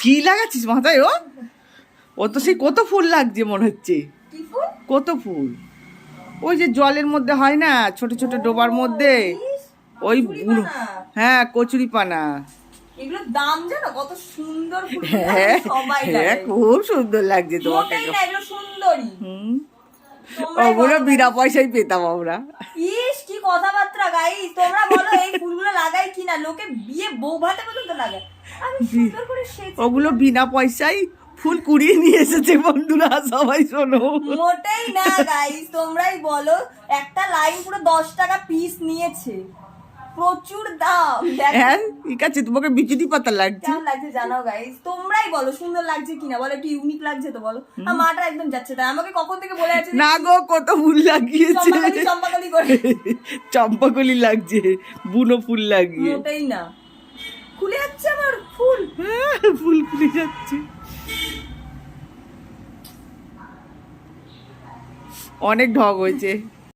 কি লাগাচ্ছিস মাথায়? ও তো সেই কত ফুল লাগছে মনে হচ্ছে। কত ফুল ওই যে জলের মধ্যে হয় না, ছোট ছোট ডোবার মধ্যে ওই হ্যাঁ কচুরি পানা। এগুলোর দাম জানো কত সুন্দর ফুল? হ্যাঁ সবাই খুব সুন্দর লাগছে তোমাকে। এগুলো সুন্দরী। ওগুলো বিনা পয়সায় পেতাম আমরা। ইস কি কথাবার্তা গাইস, তোমরা বলো এই ফুলগুলো লাগাই কিনা? লোকে বিয়ে বউ ভাতে পর্যন্ত লাগায়। আমি সুন্দর করে ওগুলো বিনা পয়সায় ফুল কুড়িয়ে নিয়ে এসেছে বন্ধুরা, সবাই শোনো। মোটেই না গাইস, তোমরাই বলো। একটা লাইন পুরো 10 টাকা পিস নিয়েছে, প্রচুর দাম। হ্যাঁ ঠিক আছে, তোমাকে বিচুটি পাতা লাগছে। কেমন লাগছে জানাও গাইস, তোমরাই বলো সুন্দর লাগছে কিনা, বলো একটু ইউনিক লাগছে তো বলো। আর মাটা একদম যাচ্ছে তাই, আমাকে কখন থেকে বলে আছে না গো কত ফুল লাগিয়েছে, চম্পাকলি করে। চম্পাকলি লাগছে, বুনো ফুল লাগিয়ে। মোটেই না, খুলে যাচ্ছে আমার ফুল। ফুল খুলে যাচ্ছে। অনেক ঢগ হয়েছে।